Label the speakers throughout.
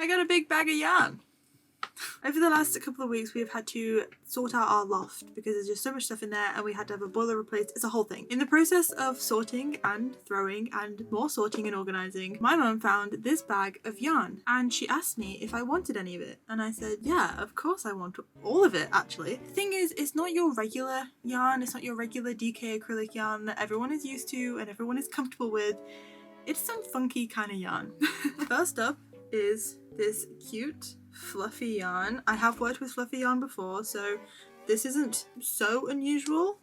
Speaker 1: I got a big bag of yarn. Over the last couple of weeks, we've had to sort out our loft because there's just so much stuff in there and we had to have a boiler replaced. It's a whole thing. In the process of sorting and throwing and more sorting and organising, my mum found this bag of yarn and she asked me if I wanted any of it. And I said, yeah, of course I want all of it actually. The thing is, it's not your regular yarn. It's not your regular DK acrylic yarn that everyone is used to and everyone is comfortable with. It's some funky kind of yarn. First up is this cute fluffy yarn. I have worked with fluffy yarn before, so this isn't so unusual.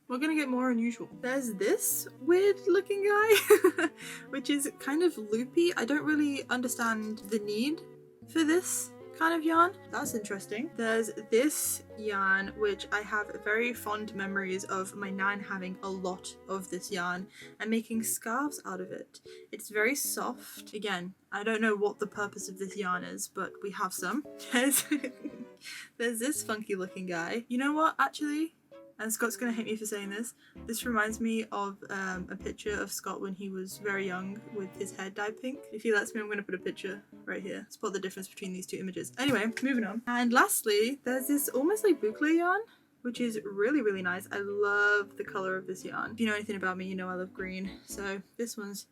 Speaker 1: We're gonna get more unusual. There's this weird looking guy, which is kind of loopy. I don't really understand the need for this kind of yarn. That's interesting. There's this yarn, which I have very fond memories of my nan having a lot of this yarn and making scarves out of it. It's very soft. Again, I don't know what the purpose of this yarn is, but we have some. There's this funky looking guy. You know what, actually? And Scott's gonna hate me for saying this. This reminds me of a picture of Scott when he was very young with his hair dyed pink. If he lets me, I'm gonna put a picture right here. Spot the difference between these two images. Anyway, moving on. And lastly, there's this almost like boucle yarn, which is really, really nice. I love the color of this yarn. If you know anything about me, you know I love green. So this one's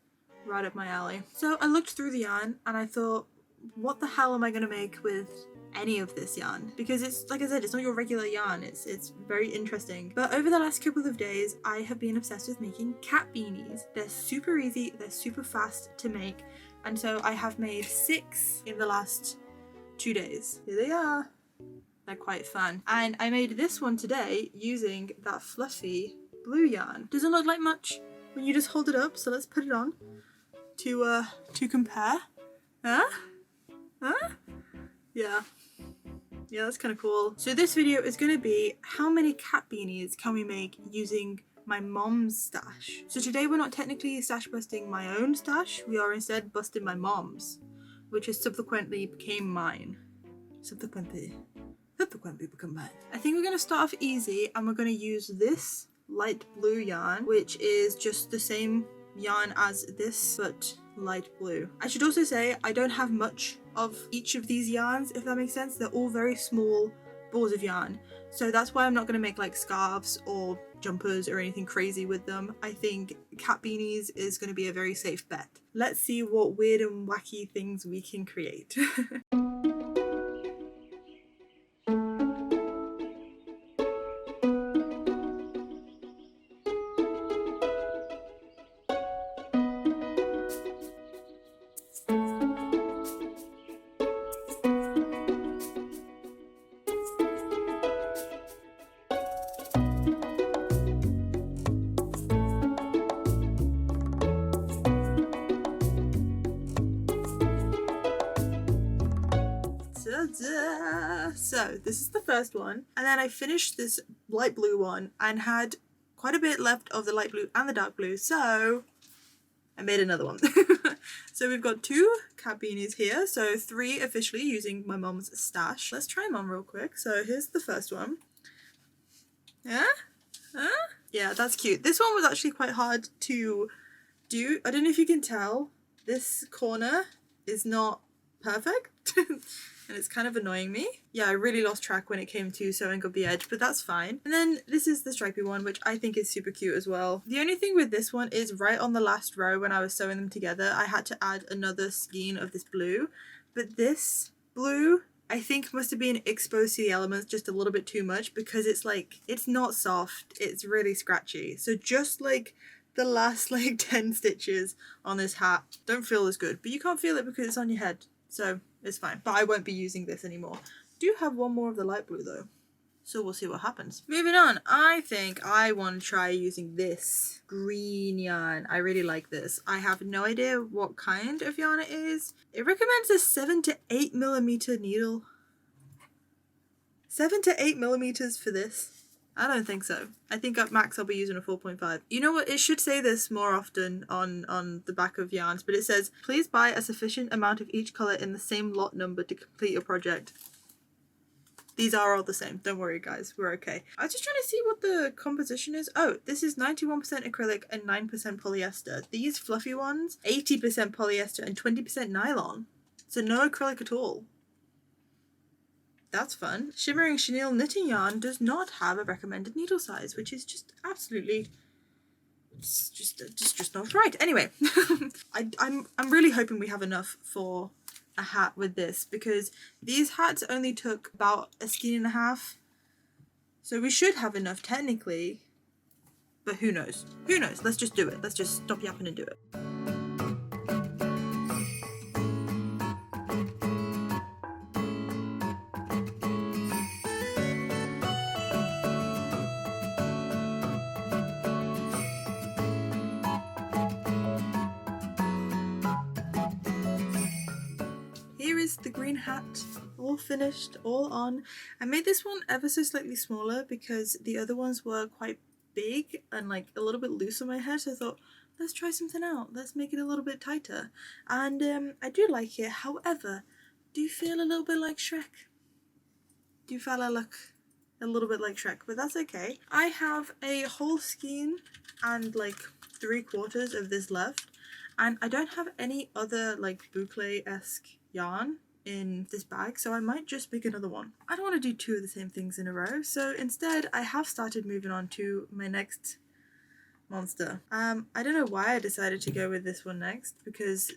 Speaker 1: right up my alley. So I looked through the yarn and I thought, what the hell am I gonna make with any of this yarn? Because it's, like I said, it's not your regular yarn. It's very interesting. But over the last couple of days, I have been obsessed with making cat beanies. They're super easy, they're super fast to make, and so I have made 6 in the last 2 days. Here they are. They're quite fun. And I made this one today using that fluffy blue yarn. Doesn't look like much when you just hold it up, so let's put it on to compare. Huh? Yeah, that's kind of cool. So this video is going to be how many cat beanies can we make using my mom's stash. So today we're not technically stash busting my own stash, we are instead busting my mom's, which has subsequently became mine. Subsequently become mine. I think we're going to start off easy and we're going to use this light blue yarn, which is just the same yarn as this but light blue. I should also say I don't have much of each of these yarns, if that makes sense. They're all very small balls of yarn, so that's why I'm not going to make like scarves or jumpers or anything crazy with them. I think cat beanies is going to be a very safe bet. Let's see what weird and wacky things we can create. So this is the first one, and then I finished this light blue one and had quite a bit left of the light blue and the dark blue, so I made another one. So we've got 2 cat beanies here, so 3 officially using my mom's stash. Let's try them on real quick. So here's the first one. Yeah, that's cute. This one was actually quite hard to do. I don't know if you can tell, this corner is not perfect. And it's kind of annoying me. Yeah, I really lost track when it came to sewing up the edge, but that's fine. And then this is the stripy one, which I think is super cute as well. The only thing with this one is right on the last row when I was sewing them together, I had to add another skein of this blue. But this blue, I think must have been exposed to the elements just a little bit too much, because it's like, it's not soft, it's really scratchy. So just like the last like 10 stitches on this hat don't feel as good, but you can't feel it because it's on your head. So it's fine, but I won't be using this anymore. Do have one more of the light blue though, so we'll see what happens. Moving on, I think I want to try using this green yarn. I really like this. I have no idea what kind of yarn it is. It recommends a 7 to 8 millimeter needle. 7 to 8 millimeters for this? I don't think so. I think at max I'll be using a 4.5. You know what, it should say this more often on the back of yarns, but it says, please buy a sufficient amount of each colour in the same lot number to complete your project. These are all the same. Don't worry guys, we're okay. I was just trying to see what the composition is. Oh, this is 91% acrylic and 9% polyester. These fluffy ones, 80% polyester and 20% nylon. So no acrylic at all. That's fun. Shimmering chenille knitting yarn does not have a recommended needle size, which is just absolutely just not right. Anyway, I'm really hoping we have enough for a hat with this, because these hats only took about a skein and a half, so we should have enough technically, but who knows? Who knows? Let's just do it. Let's just stop yapping and do it. Here is the green hat, all finished, all on. I made this one ever so slightly smaller because the other ones were quite big and like a little bit loose on my head, so I thought, let's try something out. Let's make it a little bit tighter. And I do like it. However, do you feel a little bit like Shrek? Do you fella look a little bit like Shrek? But that's okay. I have a whole skein and like 3/4 of this left, and I don't have any other like boucle-esque yarn in this bag, so I might just make another one. I don't want to do 2 of the same things in a row, so instead I have started moving on to my next monster. I don't know why I decided to go with this one next, because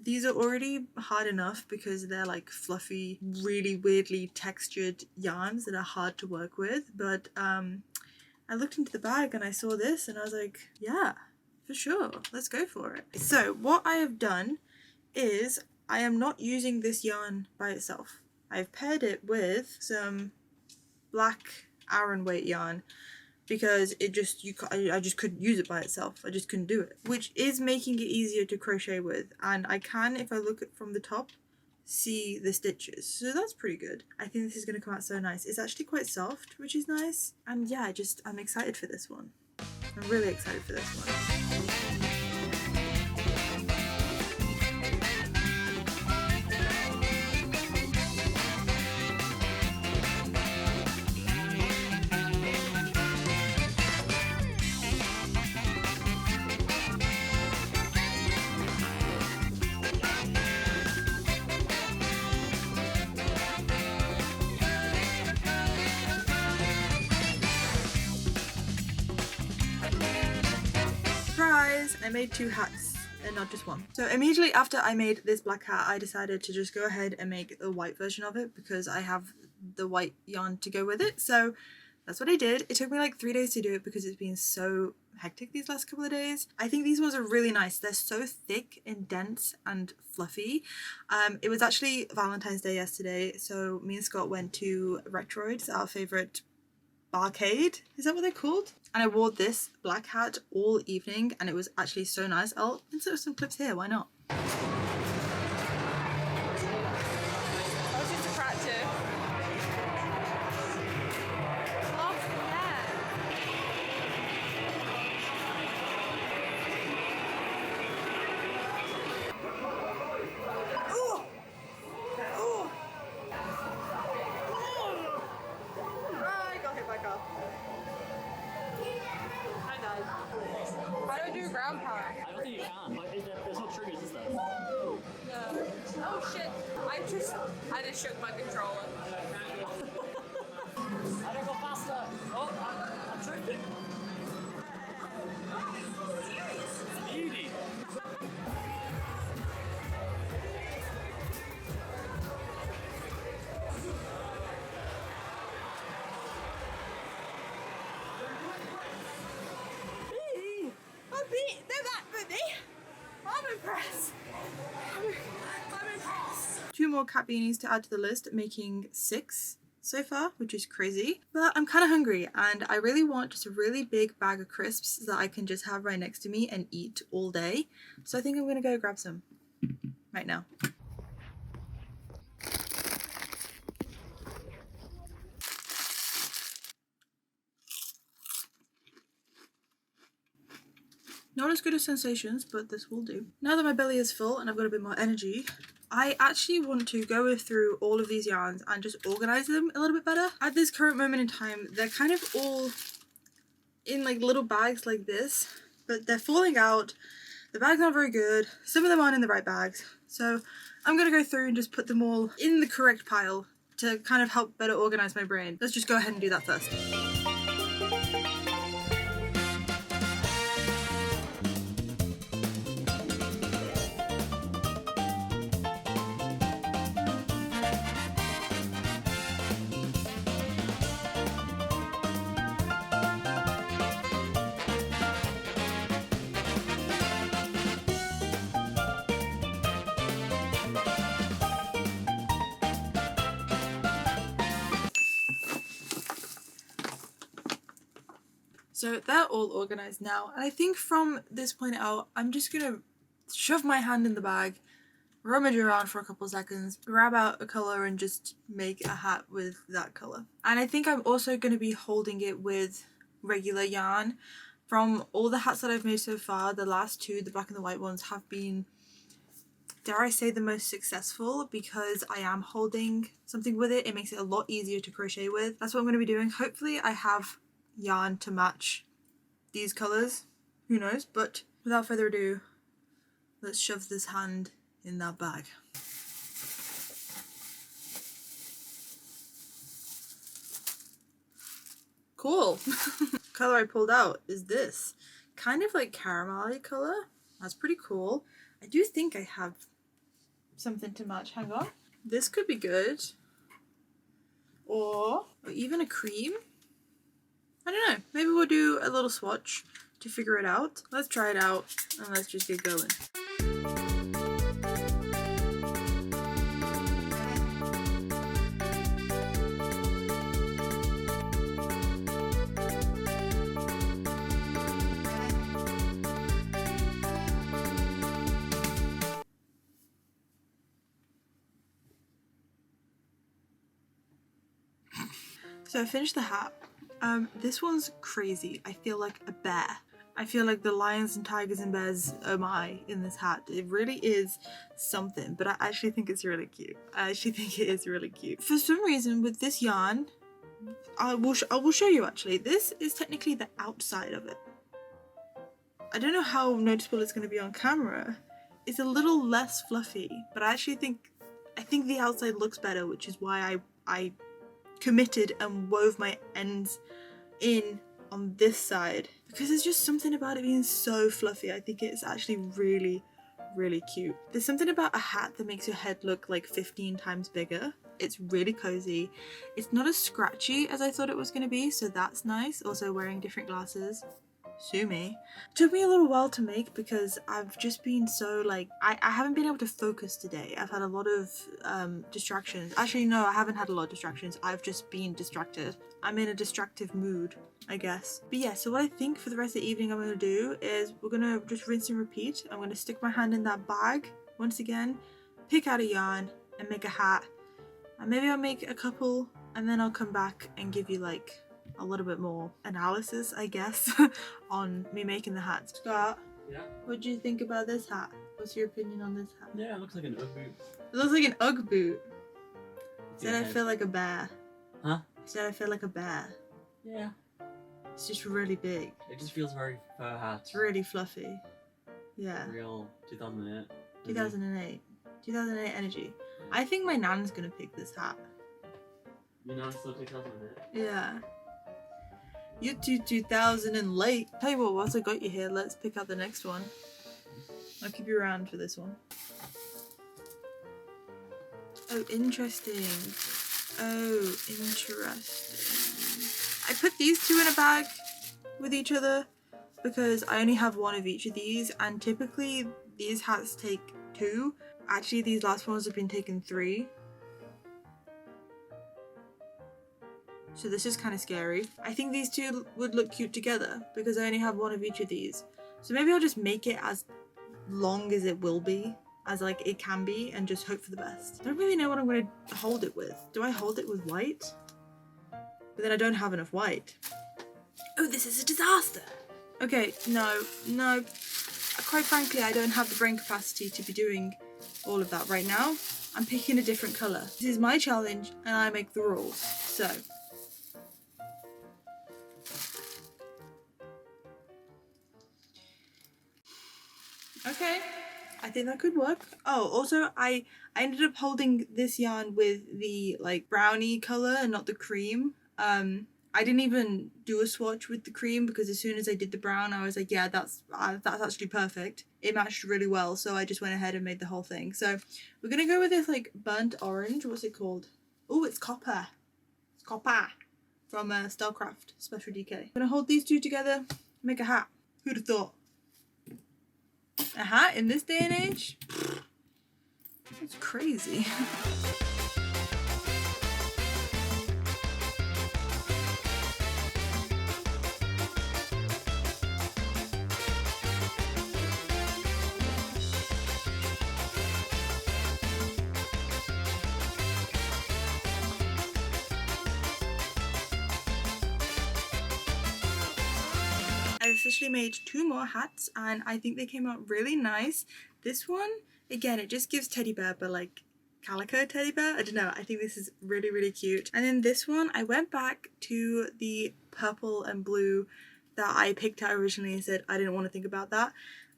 Speaker 1: these are already hard enough because they're like fluffy, really weirdly textured yarns that are hard to work with, but I looked into the bag and I saw this and I was like, yeah, for sure, let's go for it. So what I have done is I am not using this yarn by itself. I've paired it with some black Aran weight yarn because I just couldn't use it by itself. I just couldn't do it, which is making it easier to crochet with. And I can, if I look at from the top, see the stitches, so that's pretty good. I think this is going to come out so nice. It's actually quite soft, which is nice. And yeah, I'm excited for this one. I'm really excited for this one. I made 2 hats and not just one. So immediately after I made this black hat, I decided to just go ahead and make the white version of it because I have the white yarn to go with it. So that's what I did. It took me like 3 days to do it because it's been so hectic these last couple of days. I think these ones are really nice. They're so thick and dense and fluffy. It was actually Valentine's Day yesterday, so me and Scott went to Retroids, our favourite barcade. Is that what they're called? And I wore this black hat all evening and it was actually so nice. I'll insert some clips here, why not?
Speaker 2: I was just a practice. Oh, yeah. Oh! Oh! I got hit by a car. I don't do ground pound.
Speaker 3: I don't think you can. Like, there's no triggers, is there?
Speaker 2: No. Oh shit. I just shook my controller.
Speaker 3: I don't go faster. Oh, I'm tripping. Beauty.
Speaker 2: They're that busy. I'm impressed. I'm impressed.
Speaker 1: 2 more cat beanies to add to the list, making 6 so far, which is crazy. But I'm kind of hungry and I really want just a really big bag of crisps that I can just have right next to me and eat all day. So I think I'm gonna go grab some right now. Not as good as sensations, but this will do. Now that my belly is full and I've got a bit more energy, I actually want to go through all of these yarns and just organize them a little bit better. At this current moment in time, they're kind of all in like little bags like this, but they're falling out. The bag's not very good. Some of them aren't in the right bags. So I'm gonna go through and just put them all in the correct pile to kind of help better organize my brain. Let's just go ahead and do that first. So they're all organized now, and I think from this point out, I'm just gonna shove my hand in the bag, rummage around for a couple seconds, grab out a color and just make a hat with that color. And I think I'm also gonna be holding it with regular yarn. From all the hats that I've made so far, the last two, the black and the white ones, have been, dare I say, the most successful because I am holding something with it. It makes it a lot easier to crochet with. That's what I'm gonna be doing. Hopefully I have yarn to match these colors, who knows, but without further ado, let's shove this hand in that bag. Cool. Color I pulled out is this kind of like caramel color. That's pretty cool. I do think I have something to match. Hang on, this could be good, or even a cream. I don't know, maybe we'll do a little swatch to figure it out. Let's try it out and let's just get going. So I finished the hat. This one's crazy. I feel like a bear. I feel like the lions and tigers and bears are in this hat. It really is something, but I actually think it's really cute. I actually think it is really cute. For some reason with this yarn, I will show you actually. This is technically the outside of it. I don't know how noticeable it's going to be on camera. It's a little less fluffy, but I actually think the outside looks better, which is why I committed and wove my ends in on this side, because there's just something about it being so fluffy. I think it's actually really, really cute. There's something about a hat that makes your head look like 15 times bigger. It's really cozy. It's not as scratchy as I thought it was going to be, so that's nice. Also wearing different glasses. Sue me. Took me a little while to make because I've just been so like, I haven't been able to focus today. I've had a lot of distractions. Actually no, I haven't had a lot of distractions. I've just been distracted. I'm in a distractive mood, I guess. But yeah, so what I think for the rest of the evening I'm going to do is we're going to just rinse and repeat. I'm going to stick my hand in that bag once again, pick out a yarn and make a hat. And maybe I'll make a couple and then I'll come back and give you like a little bit more analysis, I guess, on me making the hat. Scott,
Speaker 3: Yeah?
Speaker 1: what do you think about this hat? What's your opinion on this hat?
Speaker 3: Yeah, it looks like an Ugg boot.
Speaker 1: It looks like an Ugg boot.
Speaker 3: It's
Speaker 1: Said
Speaker 3: your
Speaker 1: I
Speaker 3: head.
Speaker 1: feel like a bear.
Speaker 3: Huh?
Speaker 1: Said I feel like a bear.
Speaker 3: Yeah.
Speaker 1: It's just really big.
Speaker 3: It just feels very fur hat.
Speaker 1: It's really fluffy. Yeah.
Speaker 3: Real 2008.
Speaker 1: 2008. 2008 energy. I think my nan's gonna pick this hat.
Speaker 3: You know, it's still 2008.
Speaker 1: Yeah. You're 2000 and late. Tell you what, whilst I got you here, let's pick out the next one. I'll keep you around for this one. Oh, interesting. Oh, interesting. I put these two in a bag with each other because I only have one of each of these, and typically these hats take 2. Actually, these last ones have been taken 3. So this is kind of scary. I think these two would look cute together because I only have one of each of these. So maybe I'll just make it as long as it will be, as like it can be, and just hope for the best. I don't really know what I'm going to hold it with. Do I hold it with white? But then I don't have enough white. Oh, this is a disaster. Okay, no. Quite frankly, I don't have the brain capacity to be doing all of that right now. I'm picking a different colour. This is my challenge and I make the rules. So. Okay, I think that could work. Oh, also I ended up holding this yarn with the like brownie color and not the cream. I didn't even do a swatch with the cream because as soon as I did the brown, I was like, yeah, that's actually perfect. It matched really well, so I just went ahead and made the whole thing. So we're gonna go with this like burnt orange. What's it called? Oh, it's copper. It's copper from Starcraft Special DK. I'm gonna hold these two together, make a hat. Who'd have thought? A hat in this day and age? It's crazy. I officially made 2 more hats and I think they came out really nice. This one, again, it just gives teddy bear, but like calico teddy bear. I don't know, I think this is really, really cute. And then this one, I went back to the purple and blue that I picked out originally and said I didn't want to think about that.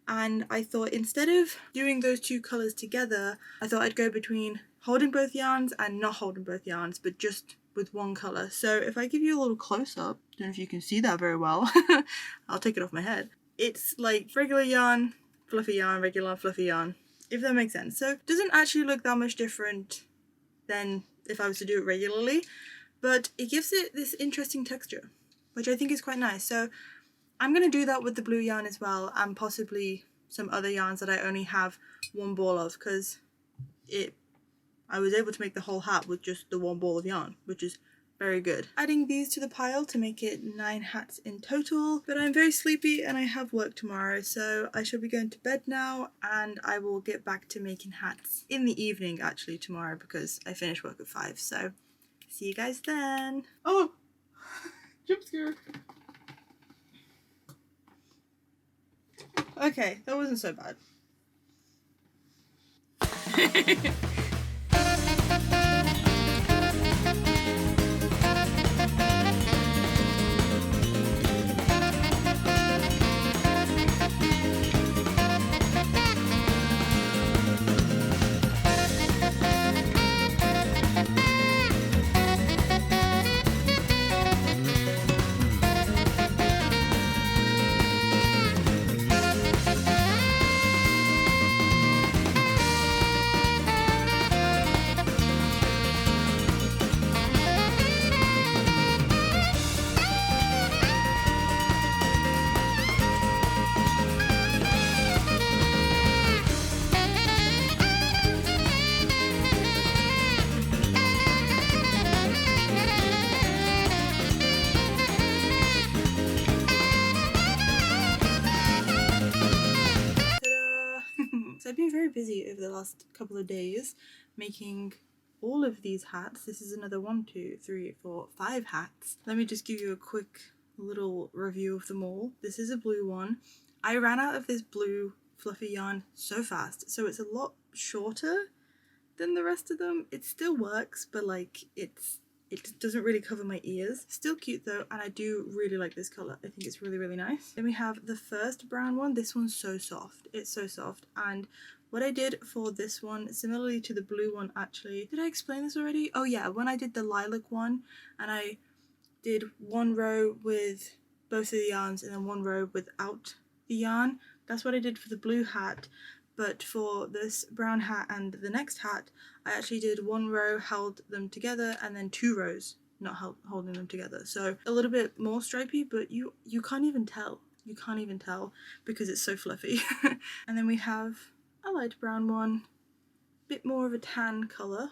Speaker 1: And I thought instead of doing those 2 colours together, I thought I'd go between holding both yarns and not holding both yarns, but just with one colour. So if I give you a little close-up, don't know if you can see that very well. I'll take it off my head. It's like regular yarn, fluffy yarn, regular fluffy yarn, if that makes sense. So it doesn't actually look that much different than if I was to do it regularly, but it gives it this interesting texture, which I think is quite nice. So I'm going to do that with the blue yarn as well, and possibly some other yarns that I only have 1 ball of, because I was able to make the whole hat with just the 1 ball of yarn, which is very good. Adding these to the pile to make it 9 hats in total, but I'm very sleepy and I have work tomorrow, so I shall be going to bed now, and I will get back to making hats in the evening actually tomorrow because I finish work at 5, so see you guys then. Oh, jump scare. Okay, that wasn't so bad. So I've been very busy over the last couple of days making all of these hats. This is another 1, 2, 3, 4, 5 hats. Let me just give you a quick little review of them all. This is a blue one. I ran out of this blue fluffy yarn so fast, so it's a lot shorter than the rest of them. It still works, but like it doesn't really cover my ears. Still cute though, and I do really like this colour. I think it's really, really nice. Then we have the first brown one. This one's so soft. It's so soft. And what I did for this one, similarly to the blue one actually, did I explain this already? Oh yeah, when I did the lilac one and I did 1 row with both of the yarns and then 1 row without the yarn, that's what I did for the blue hat. But for this brown hat and the next hat, I actually did 1 row, held them together, and then 2 rows not holding them together. So a little bit more stripy, but you can't even tell. You can't even tell because it's so fluffy. And then we have a light brown one, bit more of a tan colour.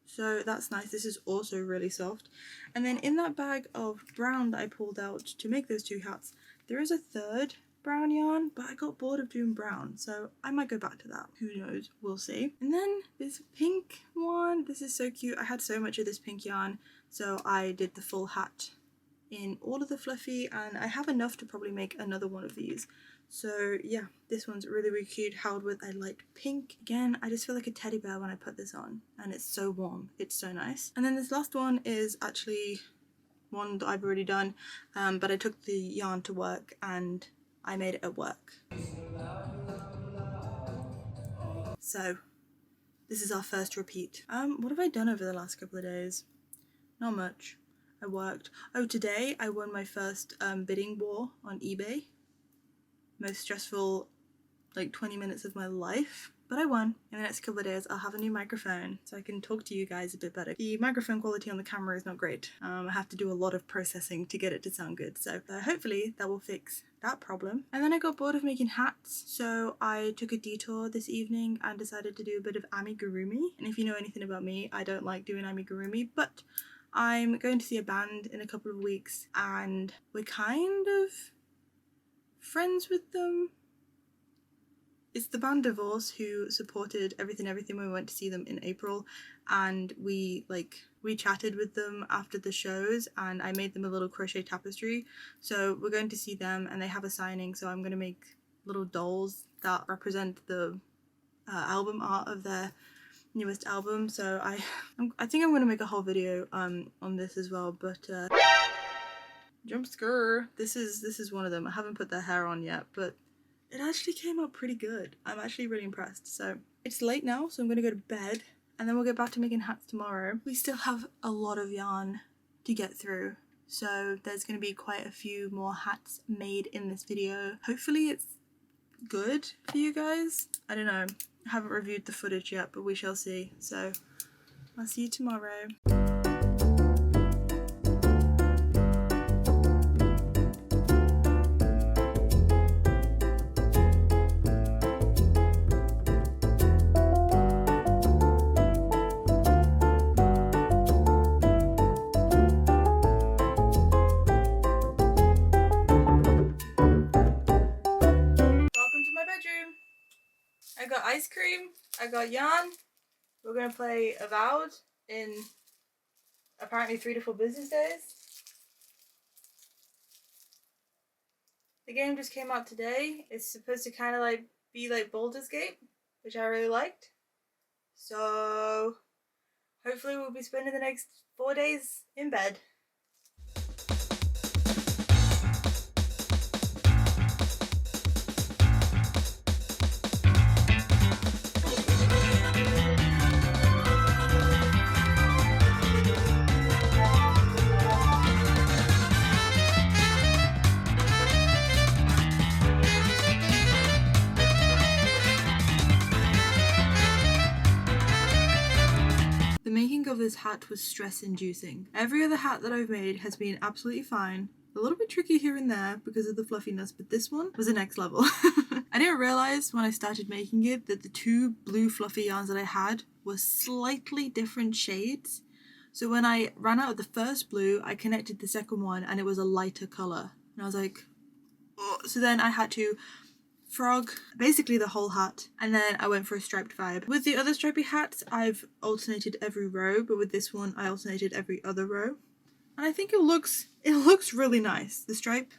Speaker 1: So that's nice. This is also really soft. And then in that bag of brown that I pulled out to make those 2 hats, there is a third brown yarn, but I got bored of doing brown, so I might go back to that. Who knows? We'll see. And then this pink one. This is so cute. I had so much of this pink yarn, so I did the full hat in all of the fluffy, and I have enough to probably make another one of these. So yeah, this one's really, really cute, held with a light pink. Again, I just feel like a teddy bear when I put this on, and it's so warm. It's so nice. And then this last one is actually one that I've already done, but I took the yarn to work and I made it at work. So this is our first repeat. What have I done over the last couple of days? Not much. I worked. Oh, today I won my first bidding war on eBay. Most stressful, like 20 minutes of my life. But I won. In the next couple of days I'll have a new microphone so I can talk to you guys a bit better. The microphone quality on the camera is not great. I have to do a lot of processing to get it to sound good, so hopefully that will fix that problem. And then I got bored of making hats, so I took a detour this evening and decided to do a bit of amigurumi. And if you know anything about me, I don't like doing amigurumi, but I'm going to see a band in a couple of weeks and we're kind of friends with them. It's the band Divorce who supported Everything when we went to see them in April, and we chatted with them after the shows and I made them a little crochet tapestry. So we're going to see them and they have a signing, so I'm going to make little dolls that represent the album art of their newest album. So I think I'm going to make a whole video on this as well, but jump scare. This is one of them. I haven't put their hair on yet, but it actually came out pretty good. I'm actually really impressed. So it's late now, so I'm gonna go to bed and then we'll get back to making hats tomorrow. We still have a lot of yarn to get through, so there's gonna be quite a few more hats made in this video. Hopefully it's good for you guys. I don't know. I haven't reviewed the footage yet, but we shall see. So I'll see you tomorrow. I got ice cream, I got yarn. We're gonna play Avowed in apparently 3 to 4 business days. The game just came out today. It's supposed to kind of like be like Baldur's Gate, which I really liked. So hopefully we'll be spending the next 4 days in bed. The making of this hat was stress-inducing. Every other hat that I've made has been absolutely fine. A little bit tricky here and there because of the fluffiness, but this one was the next level. I didn't realise when I started making it that the 2 blue fluffy yarns that I had were slightly different shades. So when I ran out of the first blue, I connected the second one and it was a lighter colour. And I was like, oh. So then I had to frog basically the whole hat, and then I went for a striped vibe. With the other stripy hats I've alternated every row, but with this one I alternated every other row, and I think it looks really nice. The stripe,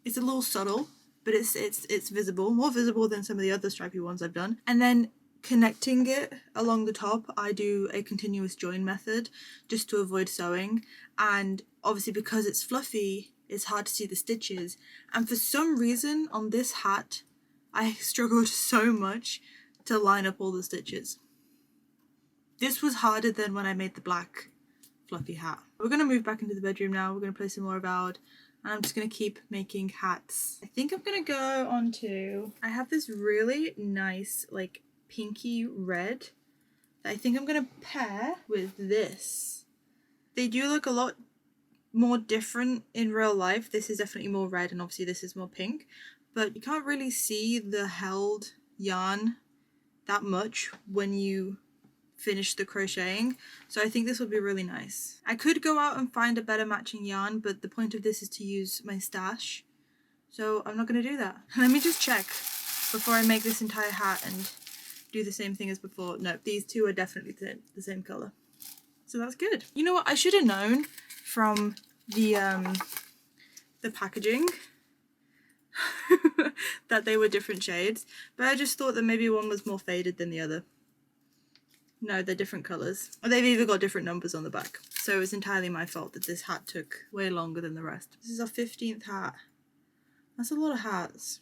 Speaker 1: it's a little subtle, but it's visible, more visible than some of the other stripy ones I've done. And then connecting it along the top, I do a continuous join method just to avoid sewing, and obviously because it's fluffy it's hard to see the stitches, and for some reason on this hat I struggled so much to line up all the stitches. This was harder than when I made the black fluffy hat. We're going to move back into the bedroom now. We're going to play some more Avowed, and I'm just going to keep making hats. I think I'm going to go on to, I have this really nice like pinky red that I think I'm going to pair with this. They do look a lot more different in real life. This is definitely more red and obviously this is more pink, but you can't really see the held yarn that much when you finish the crocheting, so I think this will be really nice. I could go out and find a better matching yarn, but the point of this is to use my stash, so I'm not going to do that. Let me just check before I make this entire hat and do the same thing as before. No, these two are definitely the same colour, so that's good. You know what, I should have known from the packaging that they were different shades, but I just thought that maybe one was more faded than the other. No, they're different colours. Or they've even got different numbers on the back. So it was entirely my fault that this hat took way longer than the rest. This is our 15th hat. That's a lot of hats.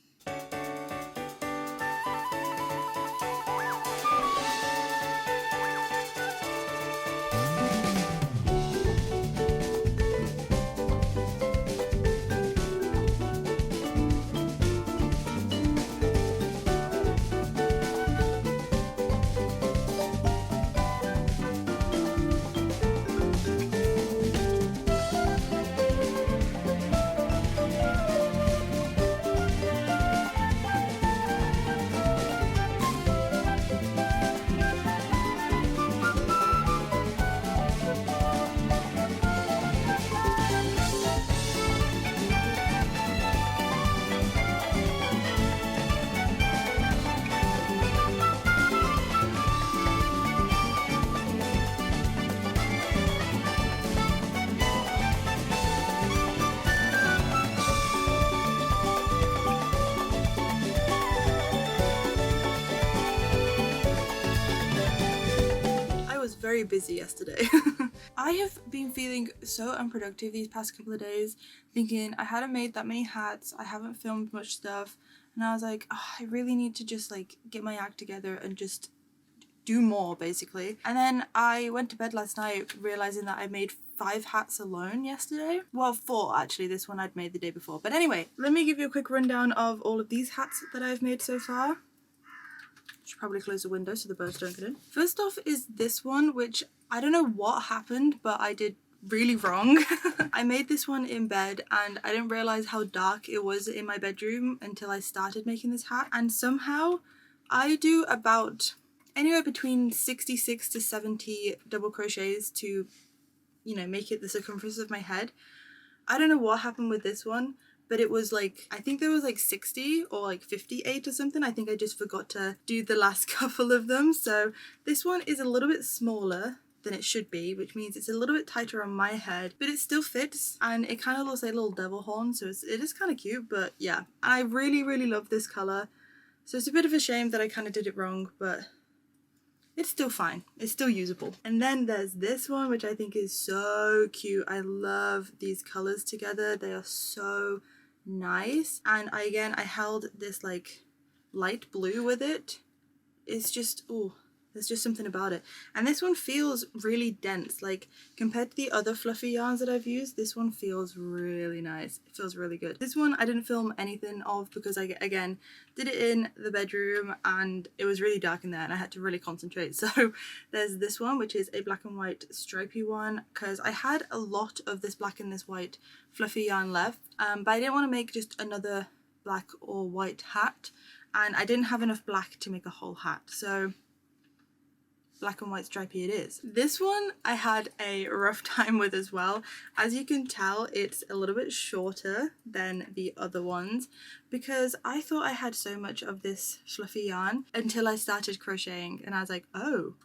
Speaker 1: very busy yesterday. I have been feeling so unproductive these past couple of days, thinking I hadn't made that many hats, I haven't filmed much stuff, and I was like, oh, I really need to just like get my act together and just do more basically. And then I went to bed last night realizing that I made 5 hats alone yesterday. Well, 4 actually, this one I'd made the day before. But anyway, let me give you a quick rundown of all of these hats that I've made so far. Should probably close the window so the birds don't get in. First off is this one, which I don't know what happened, but I did really wrong. I made this one in bed and I didn't realize how dark it was in my bedroom until I started making this hat, and somehow I do about anywhere between 66 to 70 double crochets to, you know, make it the circumference of my head. I don't know what happened with this one, but it was like, I think there was like 60 or like 58 or something. I think I just forgot to do the last couple of them. So this one is a little bit smaller than it should be, which means it's a little bit tighter on my head, but it still fits and it kind of looks like a little devil horn, so it is kind of cute. But yeah, I really love this color, so it's a bit of a shame that I kind of did it wrong, but it's still fine, it's still usable. And then there's this one, which I think is so cute. I love these colors together, they are so nice. And I held this like light blue with it. It's just, oh, there's just something about it. And this one feels really dense, like compared to the other fluffy yarns that I've used, this one feels really nice. It feels really good. This one I didn't film anything of because I, again, did it in the bedroom and it was really dark in there and I had to really concentrate. So there's this one, which is a black and white stripy one, because I had a lot of this black and this white fluffy yarn left, but I didn't want to make just another black or white hat, and I didn't have enough black to make a whole hat, so black and white stripy it is. This one I had a rough time with as well. As you can tell, it's a little bit shorter than the other ones because I thought I had so much of this fluffy yarn until I started crocheting and I was like, oh,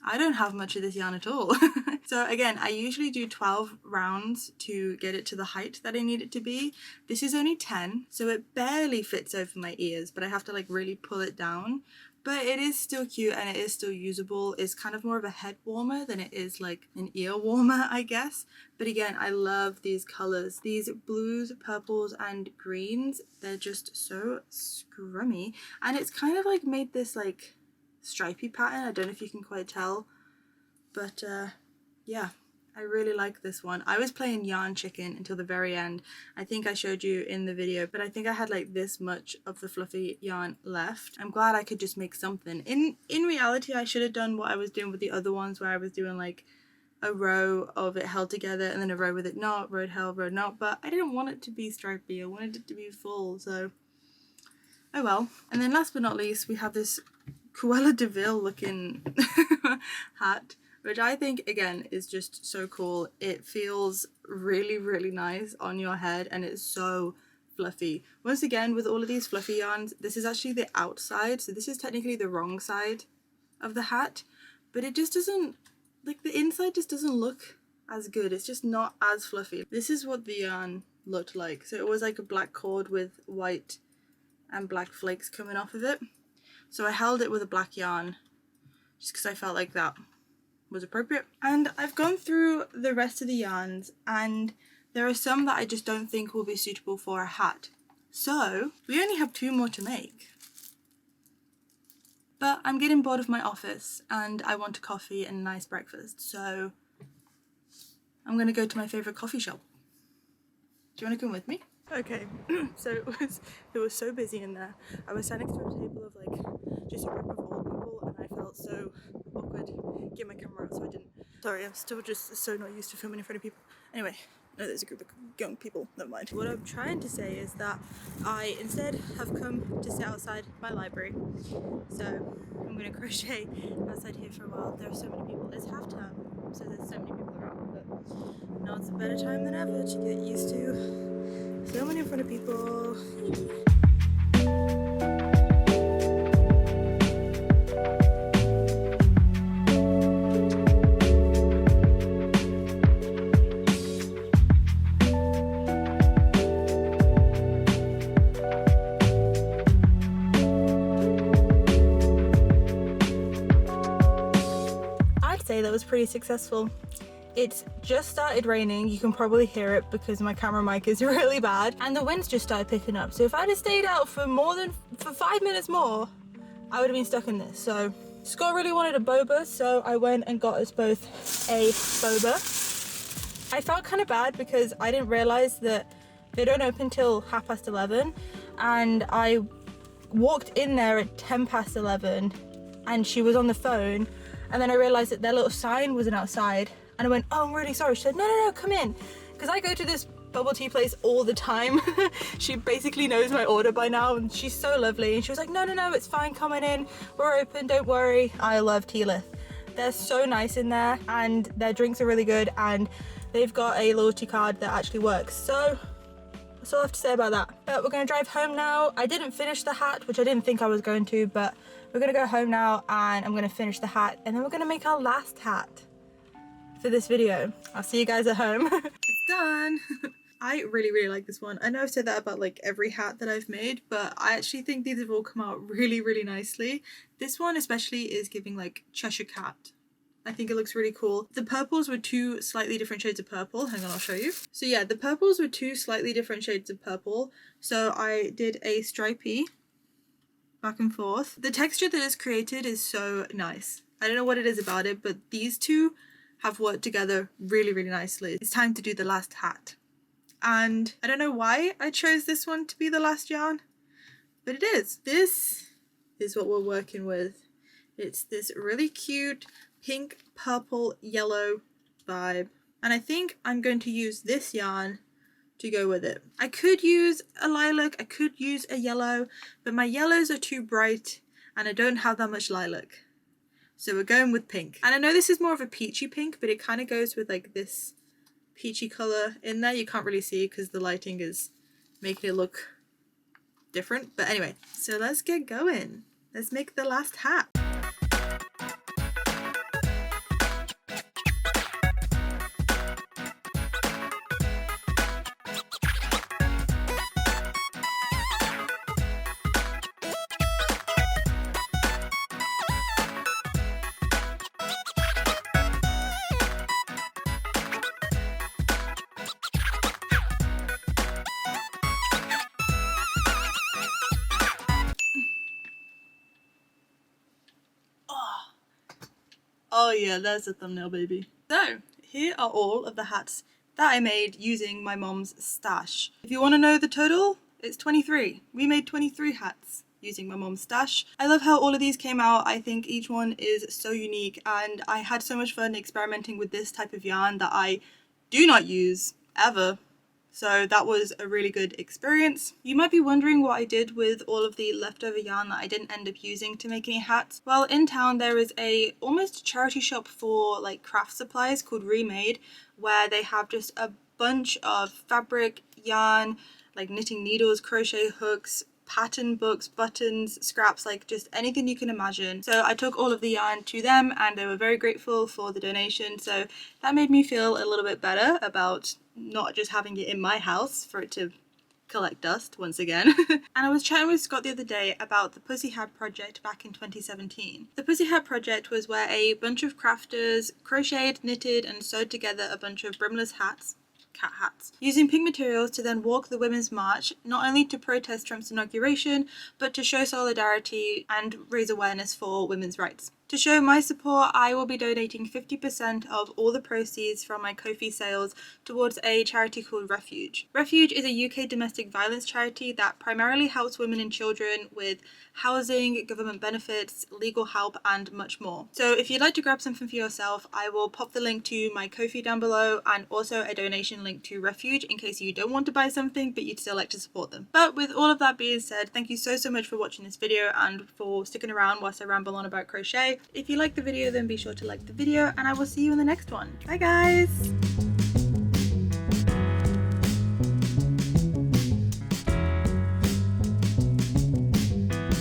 Speaker 1: I don't have much of this yarn at all. So again, I usually do 12 rounds to get it to the height that I need it to be. This is only 10, so it barely fits over my ears, but I have to like really pull it down. But it is still cute and it is still usable. It's kind of more of a head warmer than it is like an ear warmer, I guess. But again, I love these colors. These blues, purples and greens, they're just so scrummy. And it's kind of like made this like stripy pattern. I don't know if you can quite tell. But yeah, I really like this one. I was playing Yarn Chicken until the very end. I think I showed you in the video, but I think I had like this much of the fluffy yarn left. I'm glad I could just make something. In reality, I should have done what I was doing with the other ones, where I was doing like a row of it held together and then a row with it not, row held, row not, but I didn't want it to be stripy. I wanted it to be full, so oh well. And then last but not least, we have this Cruella de Vil looking hat, which I think again is just so cool. It feels really nice on your head and it's so fluffy. Once again, with all of these fluffy yarns, this is actually the outside, so this is technically the wrong side of the hat, but it just doesn't, like the inside just doesn't look as good. It's just not as fluffy. This is what the yarn looked like. So it was like a black cord with white and black flakes coming off of it. So I held it with a black yarn just because I felt like that was appropriate. And I've gone through the rest of the yarns and there are some that I just don't think will be suitable for a hat. So we only have 2 more to make. But I'm getting bored of my office and I want a coffee and a nice breakfast, so I'm gonna go to my favourite coffee shop. Do you want to come with me? Okay, so it was so busy in there. I was sat next to a table of like just a group of old people and I felt so awkward getting my camera out, so I didn't. Sorry, I'm still just so not used to filming in front of people. Anyway, no, there's a group of young people, never mind. What I'm trying to say is that I instead have come to sit outside my library. So I'm going to crochet outside here for a while. There are so many people. It's half term, so there's so many people around, but now it's a better time than ever to get used to filming in front of people. was pretty successful. It's just started raining. You can probably hear it because my camera mic is really bad, and the winds just started picking up. So if I'd have stayed out for 5 minutes more, I would have been stuck in this. So Scott really wanted a boba, so I went and got us both a boba. I felt kind of bad because I didn't realize that they don't open till 11:30, and I walked in there at 11:10 and she was on the phone, and then I realized that their little sign wasn't outside, and I went, oh, I'm really sorry. She said, no, come in, because I go to this bubble tea place all the time. She basically knows my order by now, and she's so lovely, and she was like, no, it's fine, come on in, we're open, don't worry. I love Tealith. They're so nice in there, and their drinks are really good, and they've got a loyalty card that actually works. So that's all I have to say about that. But we're gonna drive home now. I didn't finish the hat, which I didn't think I was going to, but we're gonna go home now and I'm gonna finish the hat, and then we're gonna make our last hat for this video. I'll see you guys at home. It's done. I really like this one. I know I've said that about like every hat that I've made, but I actually think these have all come out really nicely. This one especially is giving like Cheshire Cat. I think it looks really cool. The purples were two slightly different shades of purple. Hang on, I'll show you. So yeah, the purples were two slightly different shades of purple. So I did a stripey back and forth. The texture that is created is so nice. I don't know what it is about it, but these two have worked together really nicely. It's time to do the last hat. And I don't know why I chose this one to be the last yarn, but it is. This is what we're working with. It's this really cute pink, purple, yellow vibe. And I think I'm going to use this yarn to go with it. I could use a lilac, I could use a yellow, but my yellows are too bright and I don't have that much lilac. So we're going with pink. And I know this is more of a peachy pink, but it kind of goes with like this peachy color in there. You can't really see because the lighting is making it look different. But anyway, so let's get going. Let's make the last hat. Oh yeah, there's the thumbnail, baby. So, here are all of the hats that I made using my mom's stash. If you want to know the total, it's 23. We made 23 hats using my mom's stash. I love how all of these came out. I think each one is so unique, and I had so much fun experimenting with this type of yarn that I do not use ever. So that was a really good experience. You might be wondering what I did with all of the leftover yarn that I didn't end up using to make any hats. Well, in town there is a almost charity shop for like craft supplies called Remade, where they have just a bunch of fabric, yarn, like knitting needles, crochet hooks, pattern books, buttons, scraps, like just anything you can imagine. So I took all of the yarn to them and they were very grateful for the donation. So that made me feel a little bit better about not just having it in my house for it to collect dust once again. And I was chatting with Scott the other day about the Pussy Hat project back in 2017. The Pussy Hat project was where a bunch of crafters crocheted, knitted and sewed together a bunch of brimless hats, cat hats, using pink materials to then walk the Women's March, not only to protest Trump's inauguration, but to show solidarity and raise awareness for women's rights. To show my support, I will be donating 50% of all the proceeds from my Ko-fi sales towards a charity called Refuge. Refuge is a UK domestic violence charity that primarily helps women and children with housing, government benefits, legal help, and much more. So if you'd like to grab something for yourself, I will pop the link to my Ko-fi down below and also a donation link to Refuge in case you don't want to buy something but you'd still like to support them. But with all of that being said, thank you so much for watching this video and for sticking around whilst I ramble on about crochet. If you like the video, then be sure to like the video and I will see you in the next one. Bye guys!